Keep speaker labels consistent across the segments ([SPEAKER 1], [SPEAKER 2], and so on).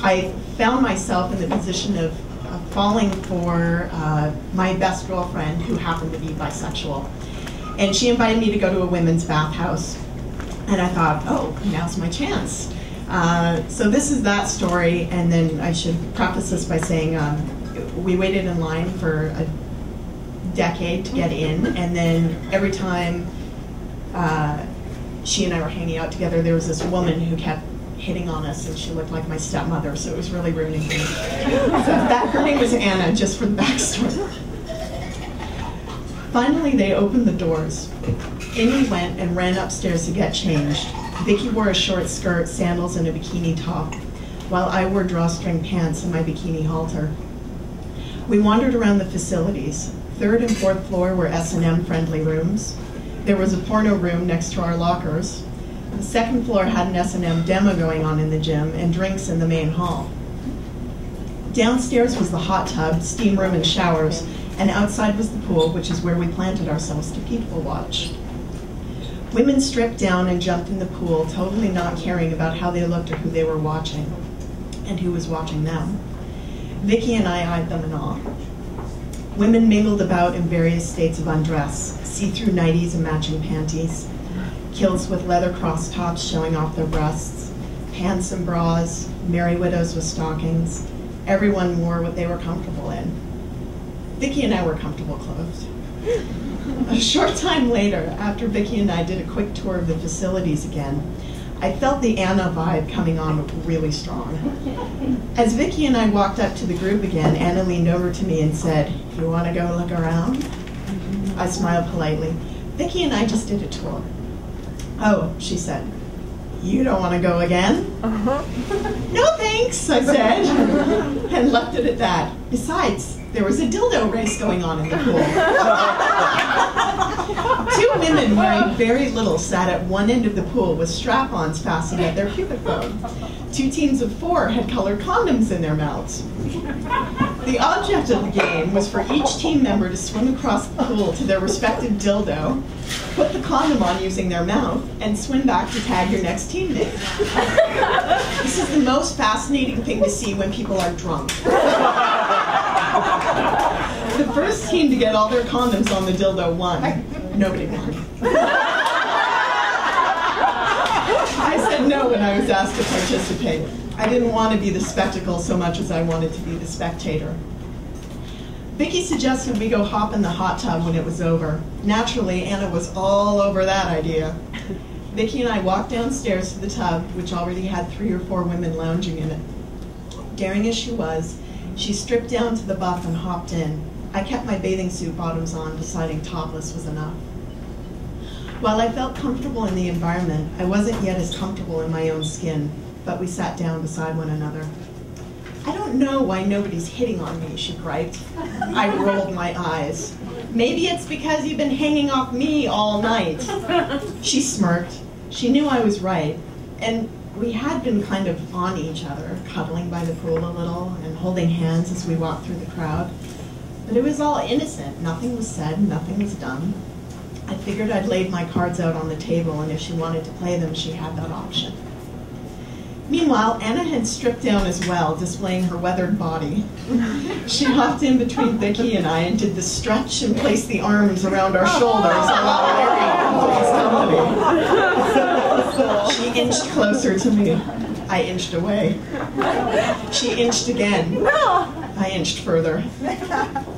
[SPEAKER 1] I found myself in the position of falling for my best girlfriend, who happened to be bisexual. And she invited me to go to a women's bathhouse. And I thought, oh, now's my chance. So this is that story, and then I should preface this by saying we waited in line for a decade to get in, and then every time she and I were hanging out together, there was this woman who kept hitting on us, and she looked like my stepmother, so it was really ruining me. Her name was Anna, just for the backstory. Finally, they opened the doors. In we went and ran upstairs to get changed. Vicky wore a short skirt, sandals, and a bikini top, while I wore drawstring pants and my bikini halter. We wandered around the facilities. 3rd and 4th floor were S&M friendly rooms. There was a porno room next to our lockers. The 2nd floor had an S&M demo going on in the gym and drinks in the main hall. Downstairs was the hot tub, steam room, and showers, and outside was the pool, which is where we planted ourselves to people watch. Women stripped down and jumped in the pool, totally not caring about how they looked or who they were watching, and who was watching them. Vicky and I eyed them in awe. Women mingled about in various states of undress, see-through nighties and matching panties, kilts with leather cross tops showing off their breasts, pants and bras, merry widows with stockings. Everyone wore what they were comfortable in. Vicky and I were comfortable clothed. A short time later, after Vicky and I did a quick tour of the facilities again, I felt the Anna vibe coming on really strong. As Vicky and I walked up to the group again, Anna leaned over to me and said, "You want to go look around?" I smiled politely. Vicky and I just did a tour. "Oh," she said, "you don't want to go again?" "No thanks," I said, and left it at that. Besides, there was a dildo race going on in the pool. 2 women wearing very little sat at one end of the pool with strap-ons fastened at their pubic bone. 2 teams of 4 had colored condoms in their mouths. The object of the game was for each team member to swim across the pool to their respective dildo, put the condom on using their mouth, and swim back to tag your next teammate. This is the most fascinating thing to see when people are drunk. The first team to get all their condoms on the dildo won. Nobody won. I said no when I was asked to participate. I didn't want to be the spectacle so much as I wanted to be the spectator. Vicky suggested we go hop in the hot tub when it was over. Naturally, Anna was all over that idea. Vicky and I walked downstairs to the tub, which already had 3 or 4 women lounging in it. Daring as she was, she stripped down to the buff and hopped in. I kept my bathing suit bottoms on, deciding topless was enough. While I felt comfortable in the environment, I wasn't yet as comfortable in my own skin, but we sat down beside one another. "I don't know why nobody's hitting on me," she griped. I rolled my eyes. "Maybe it's because you've been hanging off me all night." She smirked. She knew I was right, and we had been kind of on each other, cuddling by the pool a little and holding hands as we walked through the crowd. But it was all innocent. Nothing was said, nothing was done. I figured I'd laid my cards out on the table, and if she wanted to play them, she had that option. Meanwhile, Anna had stripped down as well, displaying her weathered body. She hopped in between Vicky and I and did the stretch and placed the arms around our shoulders while wearing company. She inched closer to me. I inched away. She inched again. I inched further.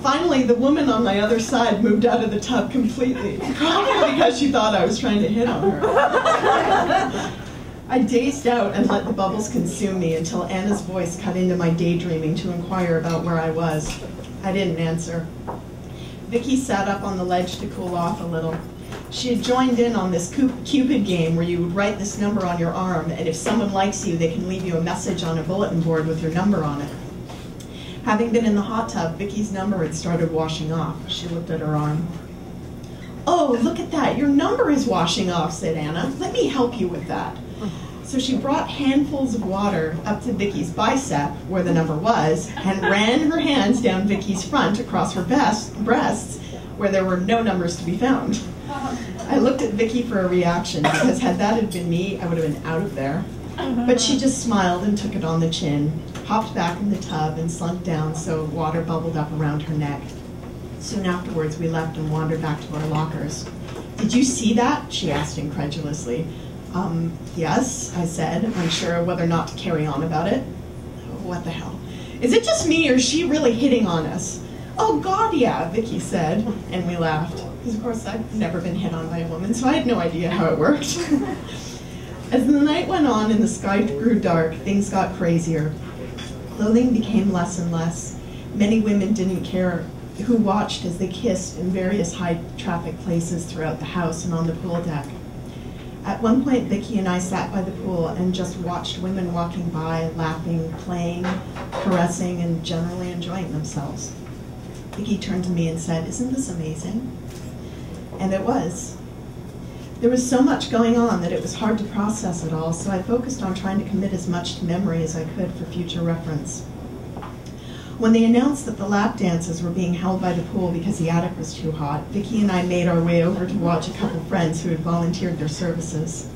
[SPEAKER 1] Finally, the woman on my other side moved out of the tub completely, probably because she thought I was trying to hit on her. I dazed out and let the bubbles consume me until Anna's voice cut into my daydreaming to inquire about where I was. I didn't answer. Vicky sat up on the ledge to cool off a little. She had joined in on this Cupid game where you would write this number on your arm, and if someone likes you, they can leave you a message on a bulletin board with your number on it. Having been in the hot tub, Vicky's number had started washing off. She looked at her arm. "Oh, look at that. Your number is washing off," said Anna. "Let me help you with that." So she brought handfuls of water up to Vicky's bicep, where the number was, and ran her hands down Vicky's front across her breasts, where there were no numbers to be found. I looked at Vicky for a reaction, because had that had been me, I would have been out of there. But she just smiled and took it on the chin. popped back in the tub and slunk down so water bubbled up around her neck. Soon afterwards, we left and wandered back to our lockers. "Did you see that?" she asked incredulously. Yes, I said, unsure whether or not to carry on about it. What the hell? Is it just me, or is she really hitting on us? Oh God, yeah, Vicky said, and we laughed. Because of course I've never been hit on by a woman, so I had no idea how it worked. As the night went on and the sky grew dark, things got crazier. Clothing became less and less. Many women didn't care who watched as they kissed in various high-traffic places throughout the house and on the pool deck. At one point, Vicky and I sat by the pool and just watched women walking by, laughing, playing, caressing, and generally enjoying themselves. Vicky turned to me and said, "Isn't this amazing?" And it was. There was so much going on that it was hard to process it all, so I focused on trying to commit as much to memory as I could for future reference. When they announced that the lap dances were being held by the pool because the attic was too hot, Vicky and I made our way over to watch a couple friends who had volunteered their services.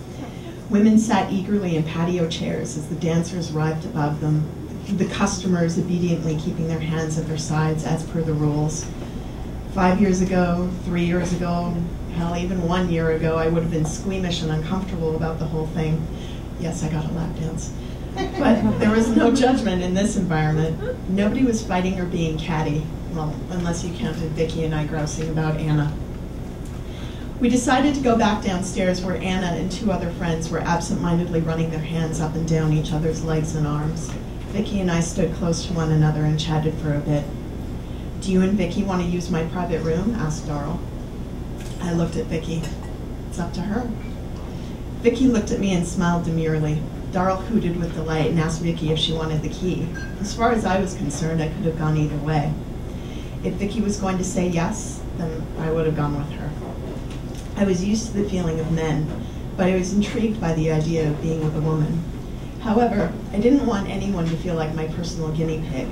[SPEAKER 1] Women sat eagerly in patio chairs as the dancers arrived above them, the customers obediently keeping their hands at their sides as per the rules. 5 years ago, 3 years ago, hell, even 1 year ago, I would have been squeamish and uncomfortable about the whole thing. Yes, I got a lap dance. But there was no judgment in this environment. Nobody was fighting or being catty. Well, unless you counted Vicky and I grousing about Anna. We decided to go back downstairs where Anna and 2 other friends were absent-mindedly running their hands up and down each other's legs and arms. Vicky and I stood close to one another and chatted for a bit. "Do you and Vicky want to use my private room?" asked Darrell. I looked at Vicky. It's up to her. Vicky looked at me and smiled demurely. Darrell hooted with delight and asked Vicky if she wanted the key. As far as I was concerned, I could have gone either way. If Vicky was going to say yes, then I would have gone with her. I was used to the feeling of men, but I was intrigued by the idea of being with a woman. However, I didn't want anyone to feel like my personal guinea pig,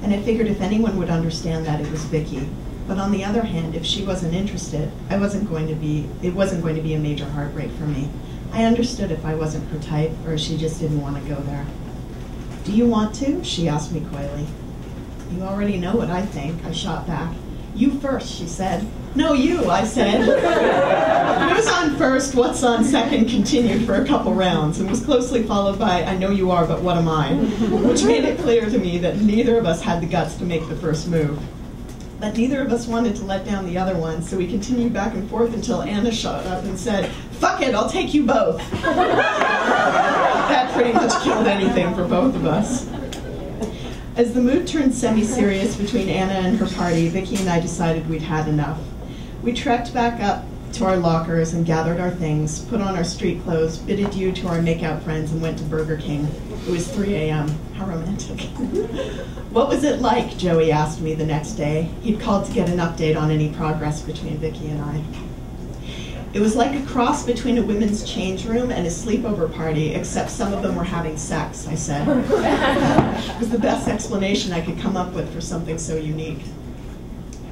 [SPEAKER 1] and I figured if anyone would understand that, it was Vicky. But on the other hand, if she wasn't interested, it wasn't going to be a major heartbreak for me. I understood if I wasn't her type, or she just didn't want to go there. "Do you want to?" she asked me coyly. "You already know what I think," I shot back. "You first," she said. "No, you," I said. "Who's on first, what's on second" continued for a couple rounds, and was closely followed by, "I know you are, but what am I?" which made it clear to me that neither of us had the guts to make the first move. But neither of us wanted to let down the other one, so we continued back and forth until Anna shot up and said, "Fuck it, I'll take you both." That pretty much killed anything for both of us. As the mood turned semi-serious between Anna and her party, Vicky and I decided we'd had enough. We trekked back up to our lockers and gathered our things, put on our street clothes, bid adieu to our makeout friends, and went to Burger King. It was 3 a.m. How romantic. "What was it like?" Joey asked me the next day. He'd called to get an update on any progress between Vicky and I. "It was like a cross between a women's change room and a sleepover party, except some of them were having sex," I said. It was the best explanation I could come up with for something so unique.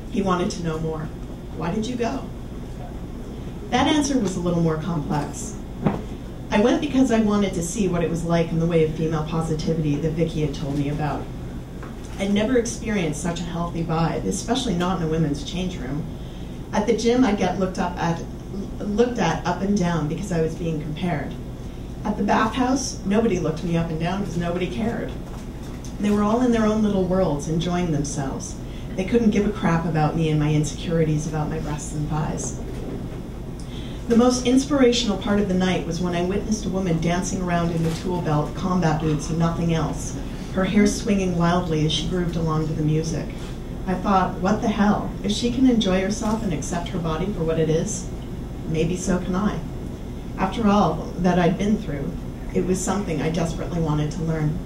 [SPEAKER 1] He wanted to know more. "Why did you go?" That answer was a little more complex. I went because I wanted to see what it was like in the way of female positivity that Vicky had told me about. I'd never experienced such a healthy vibe, especially not in a women's change room. At the gym, I'd get looked at up and down because I was being compared. At the bathhouse, nobody looked me up and down because nobody cared. They were all in their own little worlds, enjoying themselves. They couldn't give a crap about me and my insecurities about my breasts and thighs. The most inspirational part of the night was when I witnessed a woman dancing around in a tool belt, combat boots, and nothing else, her hair swinging wildly as she grooved along to the music. I thought, what the hell? If she can enjoy herself and accept her body for what it is, maybe so can I. After all that I'd been through, it was something I desperately wanted to learn.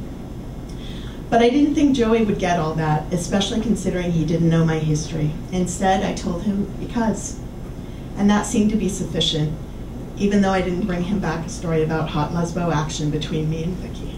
[SPEAKER 1] But I didn't think Joey would get all that, especially considering he didn't know my history. Instead, I told him because. And that seemed to be sufficient, even though I didn't bring him back a story about hot lesbo action between me and Vicky.